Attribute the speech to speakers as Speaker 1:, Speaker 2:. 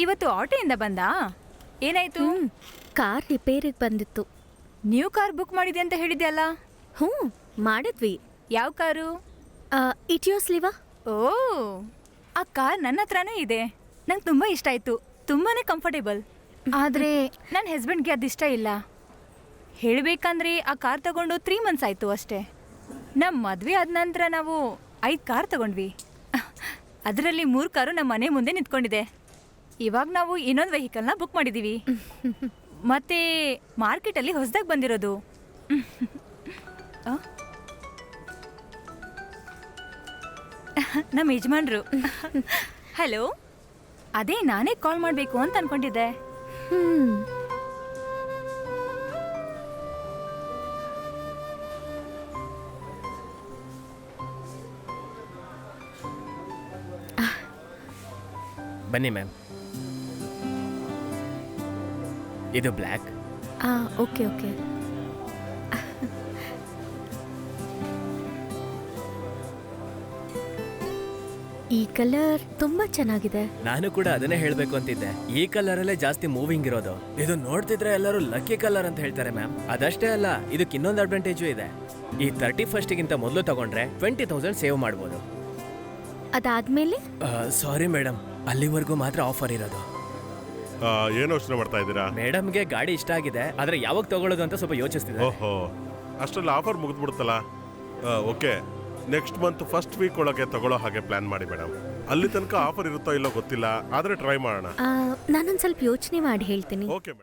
Speaker 1: ಇವತ್ತು ಆಟೋಯಿಂದ ಬಂದಾ? ಏನಾಯ್ತು?
Speaker 2: ಕಾರ್ ರಿಪೇರಿಗೆ ಬಂದಿತ್ತು.
Speaker 1: ನ್ಯೂ ಕಾರ್ ಬುಕ್ ಮಾಡಿದೆ ಅಂತ ಹೇಳಿದ್ಯಲ್ಲ?
Speaker 2: ಮಾಡಿದ್ವಿ.
Speaker 1: ಯಾವ ಕಾರು?
Speaker 2: ಇಟಿಯೋಸ್ ಲಿವಾ.
Speaker 1: ಓ, ಆ ಕಾರ್ ನನ್ನ ಹತ್ರನೇ ಇದೆ. ನಂಗೆ ತುಂಬಾ ಇಷ್ಟ ಆಯ್ತು. ತುಂಬಾನೇ ಕಂಫರ್ಟೇಬಲ್. ಆದ್ರೆ ನನ್ನ ಹಸ್ಬೆಂಡ್ಗೆ ಅದಿಷ್ಟ ಇಲ್ಲ. ಹೇಳ್ಬೇಕಂದ್ರೆ ಆ ಕಾರ್ ತಗೊಂಡು 3 ಮಂತ್ಸ್ ಆಯ್ತು ಅಷ್ಟೇ. ನಮ್ಮ ಮದ್ವೆ ಆದ ನಂತರ ನಾವು 5 ಕಾರ್ ತಗೊಂಡ್ವಿ. ಅದರಲ್ಲಿ 3 ಕಾರು ನಮ್ಮ ಮನೆ ಮುಂದೆ ನಿಂತ್ಕೊಂಡಿದೆ. ಇವಾಗ ನಾವು ಇನ್ನೊಂದು ವೆಹಿಕಲ್ನ ಬುಕ್ ಮಾಡಿದೀವಿ. ಮತ್ತೆ ಮಾರ್ಕೆಟಲ್ಲಿ ಹೊಸದಾಗಿ ಬಂದಿರೋದು. ನಮ್ಮ ಯಜಮಾನ್ರು. ಹಲೋ, ಅದೇ ನಾನೇ ಕಾಲ್ ಮಾಡಬೇಕು ಅಂತ ಅನ್ಕೊಂಡಿದ್ದೆ.
Speaker 3: ಬನ್ನಿ ಮ್ಯಾಮ್, ಇದು ಬ್ಲ್ಯಾಕ್.
Speaker 2: Okay okay. ಈ ಕಲರ್ ತುಂಬಾ ಚೆನ್ನಾಗಿದೆ.
Speaker 3: ನಾನು ಕೂಡ ಅದನ್ನೇ ಹೇಳ್ಬೇಕು ಅಂತಿದ್ದೆ. ಈ ಕಲರ್ ಅಲ್ಲೇ ಜಾಸ್ತಿ ಮೂವಿಂಗ್ ಇರೋದು. ಇದು ನೋಡ್ತಿದ್ರೆ ಎಲ್ಲರೂ ಲಕ್ಕಿ ಕಲರ್ ಅಂತ ಹೇಳ್ತಾರೆ ಮ್ಯಾಮ್. ಅದಷ್ಟೇ ಅಲ್ಲ, ಇದಕ್ಕೆ ಇನ್ನೊಂದು ಅಡ್ವಾಂಟೇಜು ಇದೆ. ಈ 31st ಮೊದಲು ತಗೊಂಡ್ರೆ 20,000 ಸೇವ್ ಮಾಡ್ಬೋದು.
Speaker 2: ಅದಾದ್ಮೇಲೆ
Speaker 3: ಸಾರಿ ಮೇಡಮ್, ಅಲ್ಲಿವರೆಗೂ ಮಾತ್ರ ಆಫರ್ ಇರೋದು.
Speaker 4: ಏನು ಯೋಚನೆ ಮಾಡ್ತಾ ಇದ್ದೀರಾ?
Speaker 3: ಮೇಡಮ್ಗೆ ಗಾಡಿ ಇಷ್ಟ ಆಗಿದೆ, ಆದ್ರೆ ಯಾವಾಗ ತಗೊಳ್ಳೋದು ಅಂತ ಸ್ವಲ್ಪ ಯೋಚಿಸ್ತಿದ್ದಾರೆ.
Speaker 4: ಓಹೋ, ಅಷ್ಟರಲ್ಲಿ ಆಫರ್ ಮುಗಿದ್ಬಿಡುತ್ತಲ್ಲ. Okay, next month first week ಒಳಗೆ ತಗೊಳ್ಳೋ ಹಾಗೆ ಪ್ಲಾನ್ ಮಾಡಿ ಮೇಡಮ್. ಅಲ್ಲಿ ತನಕ ಆಫರ್ ಇರುತ್ತೋ ಇಲ್ಲೋ ಗೊತ್ತಿಲ್ಲ, ಆದ್ರೆ ಟ್ರೈ ಮಾಡೋಣ.
Speaker 2: ನಾನೊಂದ್ ಸ್ವಲ್ಪ ಯೋಚನೆ ಮಾಡಿ ಹೇಳ್ತೀನಿ.
Speaker 4: Okay madam.